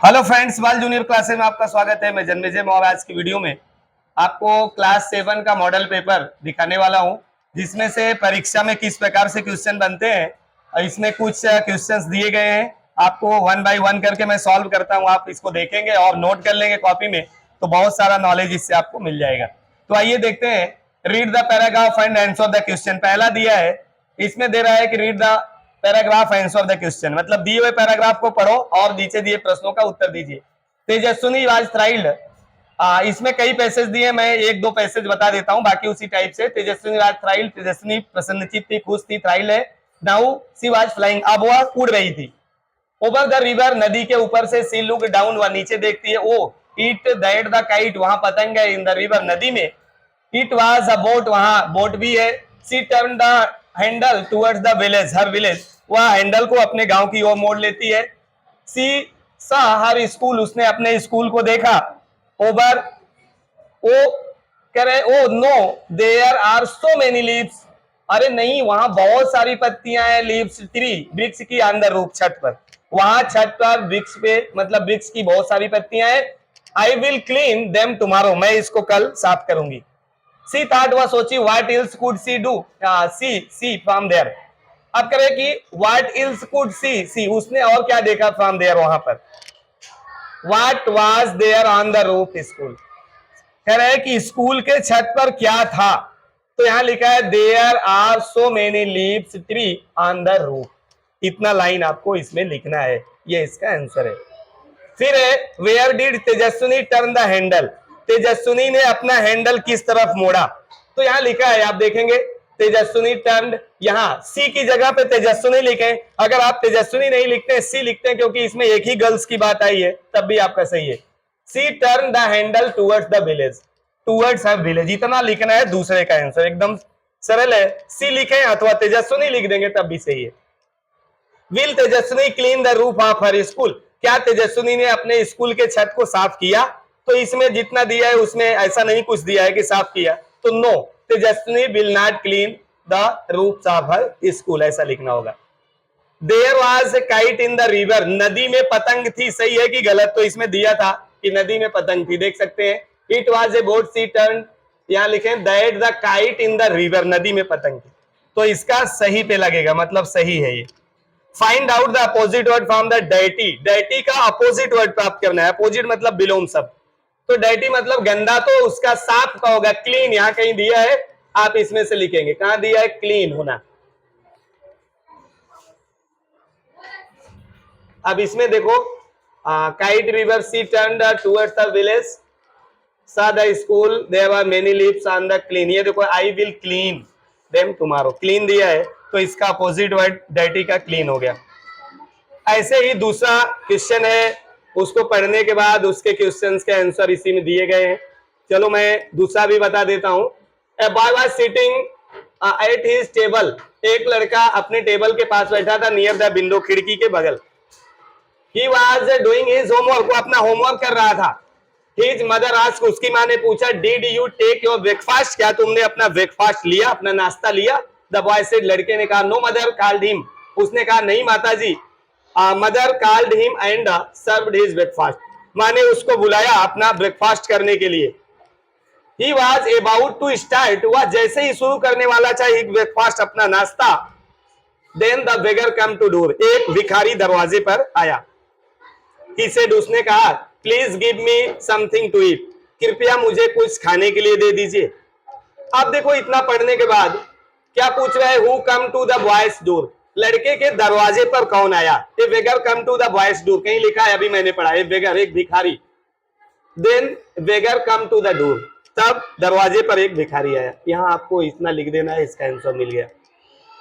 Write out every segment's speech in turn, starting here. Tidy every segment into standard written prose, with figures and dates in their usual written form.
Hello friends, बाल junior classes में आपका स्वागत है। मैं जन्मेजय और आज की वीडियो में आपको क्लास 7 का मॉडल पेपर दिखाने वाला हूं, जिसमें से परीक्षा में किस प्रकार से क्वेश्चन बनते हैं और इसमें कुछ क्वेश्चंस दिए गए हैं। आपको 1 बाय 1 करके मैं सॉल्व करता हूं, आप इसको देखेंगे और नोट कर लेंगे कॉपी में, तो बहुत सारा नॉलेज इससे आपको मिल जाएगा। तो आइए देखते हैं। Read the paragraph and answer the question पहला दिया है, इसमें दे रहा है कि read the paragraph answer the question, मतलब दिए हुए पैराग्राफ को पढ़ो और नीचे दिए प्रश्नों का उत्तर दीजिए। तेजस्विनी वाज थ्राइल्ड, इसमें कई पैसेज दिए, मैं एक दो पैसेज बता देता हूं, बाकी उसी टाइप से। तेजस्विनी वाज थ्राइल्ड, तेजस्विनी प्रसन्नचित्त थी, खुश थी, थ्राइल्ड है। नाउ सी वाज फ्लाइंग, अब वह उड़ रही थी। ओवर द रिवर, नदी के ऊपर से। सी लुक डाउन, वह नीचे देखती है। Oh it that the kite, वहां पतंग है। इन द रिवर, नदी में। इट वाज अ बोट, वहां बोट भी है। She turn the handle towards the village, her village, वह हैंडल को अपने गांव की ओर मोड़ लेती है। सी सा हर स्कूल, उसने अपने स्कूल को देखा। ओवर, ओ कह रहे, oh no there are so many leaves, अरे नहीं वहां बहुत सारी पत्तियां हैं। लीव्स ट्री, वृक्ष की अंदर रूप, छत पर, वहां छत पर वृक्ष पे, मतलब वृक्ष की बहुत सारी पत्तियां हैं। I will clean them tomorrow, मैं इसको कल साफ करूंगी। सी थॉट, वह सोची। What else could she do, she from there, अब करे कि व्हाट एल्स कुड सी, उसने और क्या देखा फ्रॉम देयर, वहां पर। What was there on the roof school, कह रहे हैं कि स्कूल के छत पर क्या था, तो यहां लिखा है there are so many leaves tree on the roof. इतना लाइन आपको इसमें लिखना है, ये इसका आंसर है। फिर है where did Tejaswini turn the handle, Tejaswini ने अपना हैंडल किस तरफ मोड़ा, तो यहां लिखा है, आप देखेंगे तेजस्विनी टर्न, यहां सी की जगह पे तेजस्विनी लिखे। अगर आप तेजस्विनी नहीं लिखते, सी लिखते हैं, क्योंकि इसमें एक ही गर्ल्स की बात आई है, तब भी आपका सही है। She turn the handle towards the village, towards her village, इतना लिखना है, दूसरे का आंसर एकदम सरल है। सी लिखे अथवा तेजस्विनी लिख देंगे तब भी सही है। Will Tejaswini clean the roof of her school, क्या तेजस्विनी ने अपने स्कूल के छत को साफ किया, तो इसमें जितना दिया है उसमें ऐसा नहीं कुछ दिया है कि साफ किया, तो no Tejaswini will not clean the roof of her school, ऐसा लिखना होगा। There was a kite in the river, नदी में पतंग थी, सही है कि गलत, तो इसमें दिया था कि नदी में पतंग थी, देख सकते हैं। It was a boat, see turn, यहां लिखे that the kite in the river, नदी में पतंग थी, तो इसका सही पे लगेगा, मतलब सही है ये। Find out the opposite word from the dirty, dirty का अपोजिट वर्ड प्राप्त करना है। अपोजिट मतलब बिलोम शब्द, तो डर्टी मतलब गंदा, तो उसका साफ का होगा क्लीन, यहां कहीं दिया है, आप इसमें से लिखेंगे, कहां दिया है, क्लीन होना। अब इसमें देखो, kite river, she turn towards the village, saw the school, there were many leaves on the clean, ये देखो I will clean them tomorrow, clean दिया है, तो इसका अपोजिट वर्ड डर्टी का क्लीन हो गया। ऐसे ही दूसरा क्वेश्चन है, उसको पढ़ने के बाद उसके क्वेश्चंस के आंसर इसी में दिए गए हैं। चलो मैं दूसरा भी बता देता हूं। A boy was sitting at his table, एक लड़का अपने टेबल के पास बैठा था, नियर द विंडो, खिड़की के बगल। He was doing his homework, वो अपना होमवर्क कर रहा था। हिज मदर आस्क, उसकी मां ने पूछा, did you take your breakfast, क्या तुमने अपना ब्रेकफास्ट लिया, अपना नाश्ता लिया। द बॉय सेड, लड़के ने कहा, नो मदर कॉल्ड हिम, उसने कहा नहीं माताजी। Mother called him and served his breakfast, मां ने उसको बुलाया अपना ब्रेकफास्ट करने के लिए। He was about to start, वह जैसे ही शुरू करने वाला था ब्रेकफास्ट, अपना नाश्ता। Then the beggar come to door, एक भिखारी दरवाजे पर आया। ही सेड, उसने कहा, please give me something to eat, कृपया मुझे कुछ खाने के लिए दे दीजिए। अब देखो इतना पढ़ने के बाद क्या पूछ रहा है, who come to the boy's door, लड़के के दरवाजे पर कौन आया। A beggar come to the boy's door, कहीं लिखा है, अभी मैंने पढ़ा, ए बेगर एक भिखारी, then beggar come to the door, तब दरवाजे पर एक भिखारी आया। यहां आपको इतना लिख देना है, इसका आंसर मिल गया।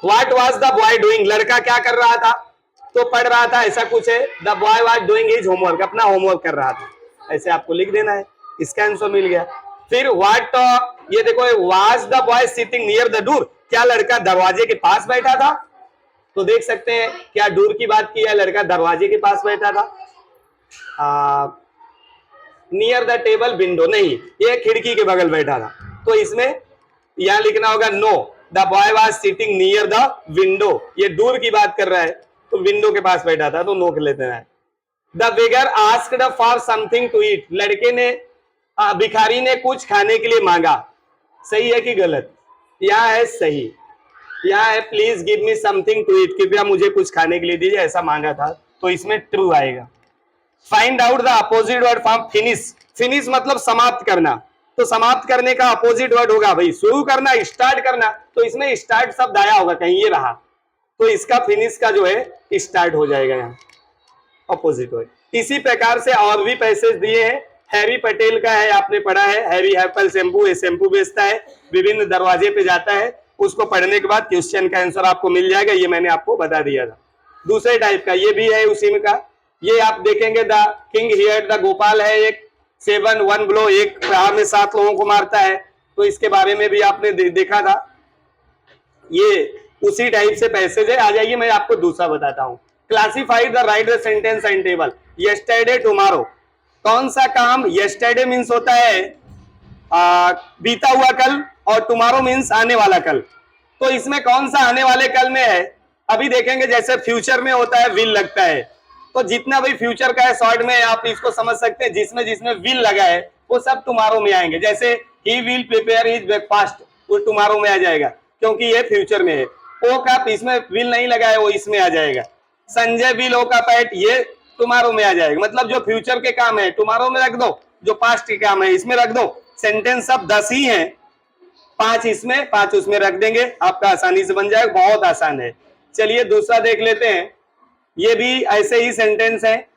What was the boy doing, लड़का क्या कर रहा था, तो पढ़ रहा था, ऐसा कुछ है। The boy was doing his homework, अपना होमवर्क कर रहा था, ऐसे आपको लिख देना है, इसका आंसर मिल गया। फिर व्हाट, ये देखो, was the boy sitting near the door, क्या लड़का दरवाजे के पास बैठा था, तो देख सकते हैं क्या डोर की बात की है, लड़का दरवाजे के पास बैठा था। नियर द टेबल विंडो, नहीं, ये खिड़की के बगल बैठा था, तो इसमें यहां लिखना होगा no, the boy was sitting near the window, ये डोर की बात कर रहा है, तो विंडो के पास बैठा था, तो नो के लेते हैं। The beggar asked for something to eat, लड़के ने भिखारी ने कुछ खाने के लिए मांगा। सही है कि गलत? यहाँ है सही, यहाँ है please give me something to eat, कृपया मुझे कुछ खाने के लिए दीजिए, ऐसा मांगा था, तो इसमें ट्रू आएगा। Find out the opposite word from finish, finish मतलब समाप्त करना, तो समाप्त करने का अपोजिट वर्ड होगा भाई शुरू करना, स्टार्ट करना, तो इसमें स्टार्ट शब्द आया होगा कहीं, ये रहा, तो इसका फिनिश का जो है स्टार्ट हो जाएगा यहाँ अपोजिट वर्ड। इसी प्रकार से और भी पैसेज दिए हैं। हैरी पटेल का है, आपने पढ़ा है, हैरी हेर्बल शैम्पू, ये शैम्पू बेचता है, विभिन्न दरवाजे पे जाता है, उसको पढ़ने के बाद क्वेश्चन का आंसर आपको मिल जाएगा, ये मैंने आपको बता दिया था। दूसरे टाइप का ये भी है उसी में का, ये आप देखेंगे the king here the Gopal है, एक 7 1 ब्लो, एक प्रहार में 7 लोगों को मारता है, तो इसके बारे में भी आपने देखा था, ये उसी टाइप से पैसेज है। आ जाइए मैं आपको दूसरा बताता हूं। Classify the right the sentence and table, yesterday tomorrow, कौन सा काम, यस्टरडे मीन्स होता है बीता हुआ कल, और टुमारो मीन्स आने वाला कल, तो इसमें कौन सा आने वाले कल में है? अभी देखेंगे, जैसे फ्यूचर में होता है विल लगता है, तो जितना भी फ्यूचर का है शॉर्ट में आप इसको समझ सकते हैं, जिसमें जिसमें विल लगा है वो सब टुमारो में आएंगे। जैसे he will prepare his breakfast, वो टुमारो में आ जाएगा क्योंकि ये फ्यूचर में है। ओ का इसमें विल नहीं लगा है, वो इसमें आ जाएगा। संजय विल ओ का पैट, ये टुमारो में आ जाएगा, मतलब जो फ्यूचर के काम है टुमारो में रख दो, जो पास्ट के काम है इसमें रख दो। सेंटेंस सब 10 ही हैं, 5 इसमें 5 उसमें रख देंगे, आपका आसानी से बन जाएगा, बहुत आसान है। चलिए दूसरा देख लेते हैं, ये भी ऐसे ही सेंटेंस है,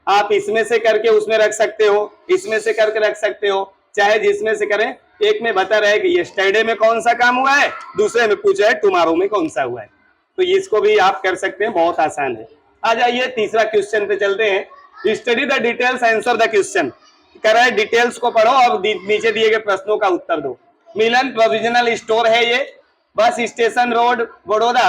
आप इसमें से करके उसमें रख सकते हो, इसमें से करके रख सकते हो, चाहे जिसमें से करें। एक में बता रहे कि यस्टरडे में कौन सा काम हुआ है, दूसरे में पूछा है टुमारो में कौन सा हुआ है, तो इसको भी आप कर सकते हैं, बहुत आसान है। आ जाइए तीसरा क्वेश्चन पे चलते हैं। Study the details, answer the question, कह रहा है डिटेल्स को पढ़ो और नीचे दिए गए प्रश्नों का उत्तर दो। मिलन प्रोविजनल स्टोर है ये, बस स्टेशन रोड बड़ौदा,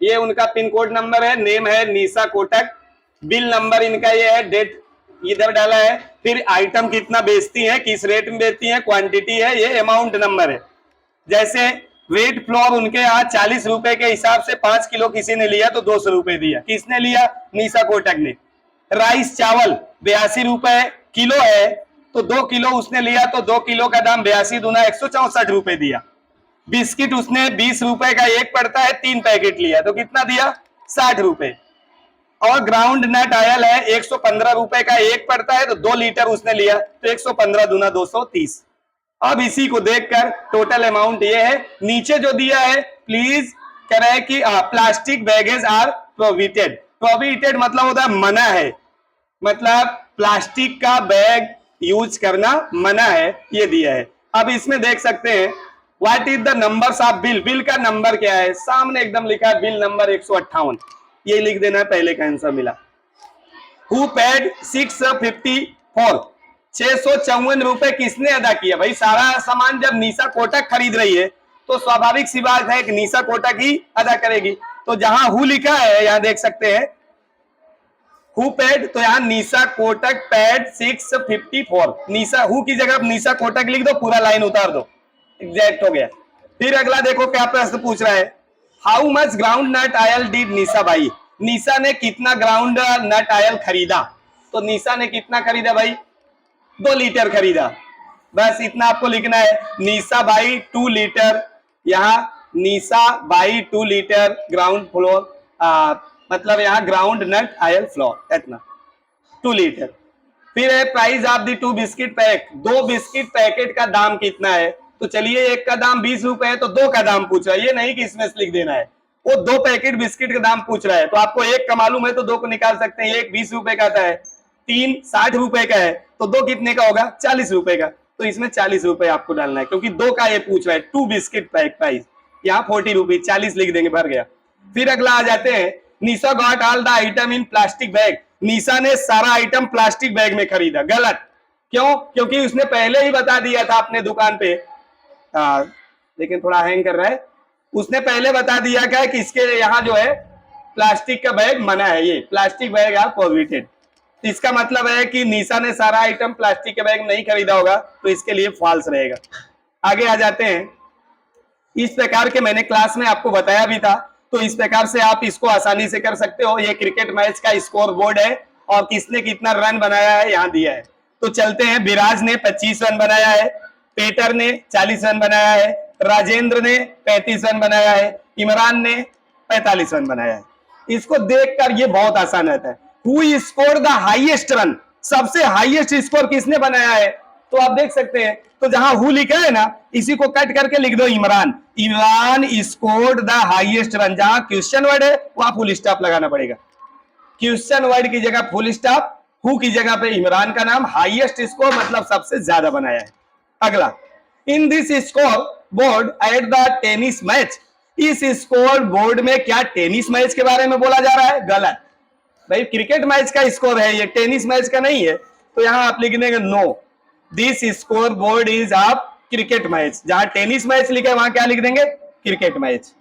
ये उनका पिन कोड नंबर है, नेम है निशा कोटक, बिल नंबर इनका ये है, डेट इधर डाला है, फिर आइटम कितना बेचती है, किस रेट में बेचती है, क्वांटिटी है, ये अमाउंट नंबर है। जैसे वेट फ्लोर उनके यहाँ 40 रुपए के हिसाब से 5 किलो किसी ने लिया तो 200 रुपए दिया, किसने लिया, निशा कोटक ने। राइस चावल 82 रुपए किलो है, तो 2 किलो उसने लिया तो 2 किलो का दाम 82 दूना 164 रुपए दिया। बिस्किट उसने 20 रुपए का एक पड़ता है, 3 पैकेट लिया तो कितना दिया, 60 रुपए। और ग्राउंड नट ऑयल है 115 रुपए का एक पड़ता है, तो 2 लीटर उसने लिया तो 115 दूना 230। अब इसी को देखकर टोटल अमाउंट ये है। नीचे जो दिया है प्लीज कह रहा है कि plastic baggage are prohibited, prohibited मतलब होता है मना है, मतलब प्लास्टिक का बैग यूज करना मना है, ये दिया है। अब इसमें देख सकते हैं what is the numbers of bill, bill का नंबर क्या है, सामने एकदम लिखा है बिल नंबर 158, ये लिख देना है, पहले का आंसर मिला। हु पेड 654, 654 रुपए किसने अदा किया? भाई सारा सामान जब निशा कोटक खरीद रही है तो स्वाभाविक सी बात है कि निशा कोटक ही अदा करेगी, तो जहां हु लिखा है यहां देख सकते हैं हु पेड, तो यहां निशा कोटक पेड 654, निशा हु की जगह निशा कोटक लिख दो, पूरा लाइन उतार दो, एग्जैक्ट हो गया। फिर अगला देखो क्या प्रश्न पूछ रहा है, how much ground nut oil did Nisha buy, Nisha ने कितना ग्राउंड नट ऑयल खरीदा, तो निशा ने कितना खरीदा भाई, 2 लीटर खरीदा, बस इतना आपको लिखना है। निशा बाई 2 लीटर, यहाँ निशा बाई 2 लीटर ग्राउंड फ्लोर, मतलब यहाँ ग्राउंड नट ऑयल फ्लोर, इतना 2 लीटर। फिर है price of the 2 biscuit pack, 2 biscuit packet का दाम कितना है, तो चलिए एक का दाम 20 रुपए है तो 2 का दाम पूछ रहा है, ये नहीं कि इसमें लिख देना है, वो 2 पैकेट बिस्किट का दाम पूछ रहा है, तो आपको एक का मालूम है तो 2 को निकाल सकते हैं, एक 20 रुपए का आता है, 3 60 रुपए का है, तो 2 कितने का होगा, 40 रुपए का, तो इसमें 40 रुपए आपको डालना है क्योंकि 2 का ये पूछ रहा है। 2 बिस्किट पैक प्राइस, यहाँ 40 रुपीज, 40 लिख देंगे, भर गया। फिर अगला आ जाते हैं, Nisha got all the item in plastic bag, Nisha ने सारा आइटम प्लास्टिक बैग में खरीदा, गलत, क्यों, क्योंकि उसने पहले ही बता दिया था अपने दुकान पे, लेकिन थोड़ा हैंग कर रहा है, उसने पहले बता दिया क्या कि इसके यहाँ जो है प्लास्टिक का बैग मना है, ये प्लास्टिक बैग आर प्रोहिबिटेड, तो इसका मतलब है कि निशा ने सारा आइटम प्लास्टिक के बैग नहीं खरीदा होगा, तो इसके लिए फॉल्स रहेगा। आगे आ जाते हैं, इस प्रकार के मैंने क्लास में आपको बताया भी था, तो इस प्रकार से आप इसको आसानी से कर सकते हो। ये क्रिकेट मैच का स्कोर बोर्ड है, और किसने कितना रन बनाया है यहाँ दिया है। तो चलते हैं, विराज ने 25 रन बनाया है, पेटर ने 40 रन बनाया है, राजेंद्र ने 35 रन बनाया है, इमरान ने 45 रन बनाया है। इसको देखकर ये बहुत आसान रहता है। Who score the highest run, सबसे हाईएस्ट स्कोर किसने बनाया है, तो आप देख सकते हैं। तो जहां हु लिखा है ना, इसी को कट करके लिख दो Imran. Imran scored the highest run. जहां क्वेश्चन वर्ड है वहां फुल स्टॉप लगाना पड़ेगा। क्वेश्चन वर्ड की जगह फुल स्टॉप, हु की जगह पे इमरान का नाम, हाईएस्ट स्कोर मतलब सबसे ज्यादा बनाया है। अगला, in this score board at the tennis match, इस स्कोर बोर्ड में क्या टेनिस मैच के बारे में बोला जा रहा है? गलत भाई, क्रिकेट मैच का स्कोर है ये, टेनिस मैच का नहीं है। तो यहां आप लिख देंगे no, this score board is of cricket match. जहां टेनिस मैच लिखा है वहां क्या लिख देंगे? Cricket match.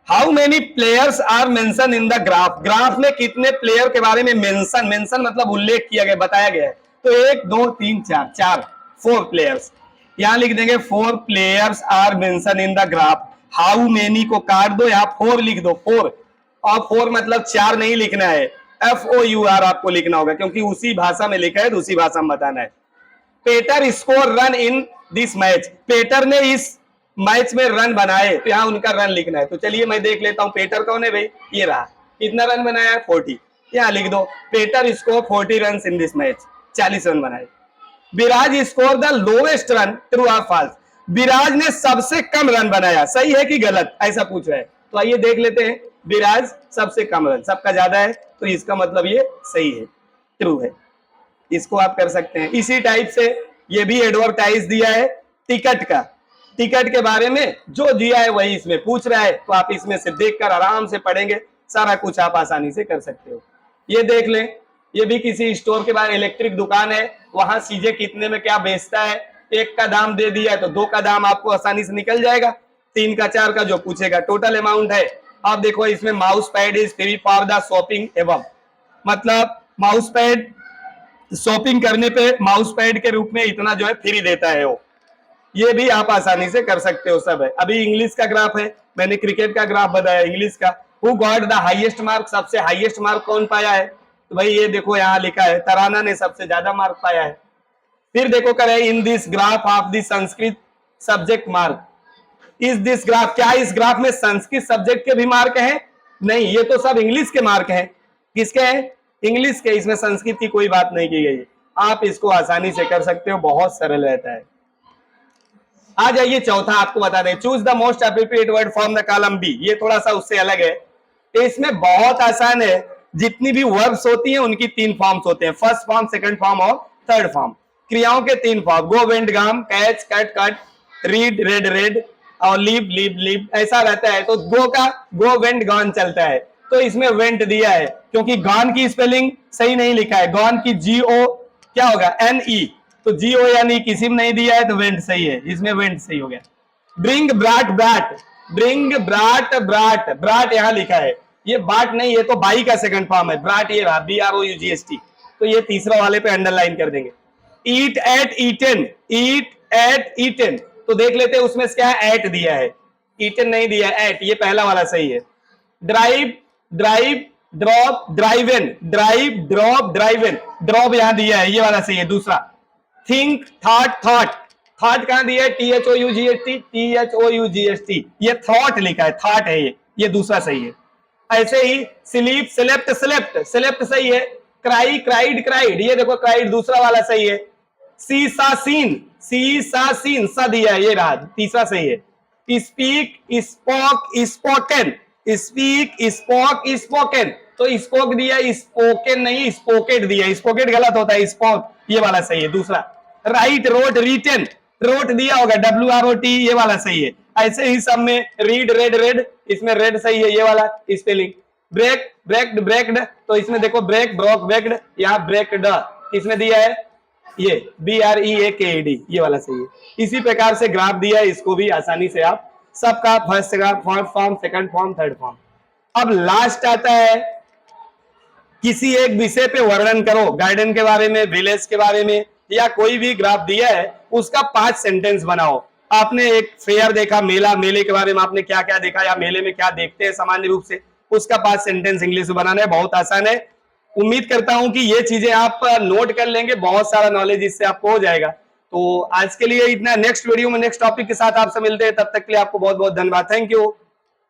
How many players are mention in the graph, graph में कितने प्लेयर के बारे में मेंशन, मेंशन मतलब उल्लेख किया गया, बताया गया है। तो 1 2 3 4, 4 प्लेयर्स, यहां लिख देंगे 4 players are mention in the graph. How many को काट दो, यहां 4 लिख दो, 4, और 4 मतलब 4 नहीं लिखना है, FOUR आपको लिखना होगा, क्योंकि उसी भाषा में लिखा है तो उसी भाषा में बताना है। Peter score run in this match, Peter ने इस मैच में रन बनाए, तो यहां उनका रन लिखना है। तो चलिए मैं देख लेता हूं पेटर कौन है भाई, ये रहा। कितना रन बनाया है? 40। यहां लिख दो Peter score 40 run in this match, 40 run बनाए। Viraj score the lowest run, true और फॉल्स, विराज ने सबसे कम रन बनाया, सही है कि गलत, ऐसा पूछ रहा है। तो आइए देख लेते हैं, विराज सबसे कम रन, सबका ज्यादा है, तो इसका मतलब ये सही है, ट्रू है। इसको आप कर सकते हैं। इसी टाइप से ये भी एडवर्टाइज दिया है टिकट का, टिकट के बारे में जो दिया है वही इसमें पूछ रहा है, तो आप इसमें से देखकर आराम से पढ़ेंगे, सारा कुछ आप आसानी से कर सकते हो। ये देख लें, ये भी किसी स्टोर के बारे, इलेक्ट्रिक दुकान है, वहां चीजें कितने में क्या बेचता है, 1 का दाम दे दिया है तो 2 का दाम आपको आसानी से निकल जाएगा, 3 का 4 का जो पूछेगा। टोटल अमाउंट है, आप देखो इसमें mouse pad is free for the shopping एवं, मतलब माउस पैड शॉपिंग करने पे माउस पैड के रूप में इतना जो है फ्री देता है वो, ये भी आप आसानी से कर सकते हो, सब है। अभी इंग्लिश का ग्राफ है, मैंने क्रिकेट का ग्राफ बताया, इंग्लिश का। Who got the highest mark, सबसे हाईएस्ट मार्क कौन पाया है? तो भाई ये देखो यहाँ लिखा है तराना ने सबसे ज्यादा मार्क पाया है। फिर देखो करे in this graph of the Sanskrit subject mark, इस दिस ग्राफ, क्या इस ग्राफ में संस्कृत सब्जेक्ट के भी मार्क हैं? नहीं, ये तो सब इंग्लिश के मार्क हैं। किसके हैं? इंग्लिश के, इसमें संस्कृत की कोई बात नहीं की गई है। आप इसको आसानी से कर सकते हो, बहुत सरल रहता है। आ जाइए चौथा, आपको बता दें, choose the most appropriate word from the column B, ये थोड़ा सा उससे अलग है। तो इसमें बहुत आसान है, जितनी भी वर्ब्स होती हैं उनकी 3 फॉर्म्स होते हैं, फर्स्ट फॉर्म, सेकंड फॉर्म और थर्ड फॉर्म। क्रियाओं के 3 फॉर्म, गो वेंट गाम, catch cut cut, read red red, और लीव लीव लीव, ऐसा रहता है। तो गो का गो वेंट गॉन चलता है, तो इसमें वेंट दिया है, क्योंकि गॉन की स्पेलिंग सही नहीं लिखा है, गॉन की GO क्या होगा? NE, तो GO यानी किसी में नहीं दिया है, तो वेंट सही है, इसमें वेंट सही हो गया। ब्रिंग ब्राट ब्राट, ब्रिंग ब्राट ब्राट, ब्राट यहां लिखा है, ये बाट नहीं, ये तो बाई का सेकंड फॉर्म है, ब्राट ये रहा, BROUGST, तो ये तीसरा वाले पे अंडरलाइन कर देंगे। ईट एट ईटन, ईट एट ईटन, तो देख लेते हैं उसमें क्या है, एट दिया है, ईटन नहीं दिया है, एट, ये पहला वाला सही है। Drive drive drop driven, drive drop driven, drop यहां दिया है, ये वाला सही है। दूसरा थिंक थॉट, थॉट, थॉट कहां दिया है? THOUGST, THOUGST, ये थॉट लिखा है, थॉट है ये दूसरा सही है। ऐसे ही स्लीप स्लेप्ट, स्लेप्ट स्लेप्ट सही है। क्राई क्राइड क्राइड, ये देखो क्राइड दूसरा वाला सही है। सी सा सीन, सी सा सीन, सा दिया है, ये रहा तीसरा सही है। Speak spoke spoken, speak spoke spoken, तो स्पोक दिया, स्पोकन नहीं, स्पोकेट दिया, स्पोकेट गलत होता है, स्पोक ये वाला सही है दूसरा। राइट रोट रिटन, रोट दिया होगा WROT, ये वाला सही है। ऐसे ही सब में रीड रेड रेड, इसमें रेड सही है, ये वाला स्पेलिंग। ब्रेक ब्रेक्ड ब्रेक्ड, तो इसमें देखो ब्रेक ब्रोक ब्रेक्ड, यहाँ ब्रेक्ड इसमें दिया है ये BREAKED, ये वाला सही है। इसी प्रकार से ग्राफ दिया है, इसको भी आसानी से आप सबका first form, second form, third form. अब लास्ट आता है, किसी एक विषय पे वर्णन करो, गार्डन के बारे में, विलेज के बारे में, या कोई भी ग्राफ दिया है उसका 5 सेंटेंस बनाओ। आपने एक फेयर देखा, मेला, मेले के बारे में आपने क्या क्या देखा, या मेले में क्या देखते हैं सामान्य रूप से, उसका 5 सेंटेंस इंग्लिश में बनाना है, बहुत आसान है। उम्मीद करता हूं कि ये चीजें आप नोट कर लेंगे, बहुत सारा नॉलेज इससे आपको हो जाएगा। तो आज के लिए इतना, नेक्स्ट वीडियो में नेक्स्ट टॉपिक के साथ आपसे मिलते हैं, तब तक के लिए आपको बहुत बहुत धन्यवाद। Thank you.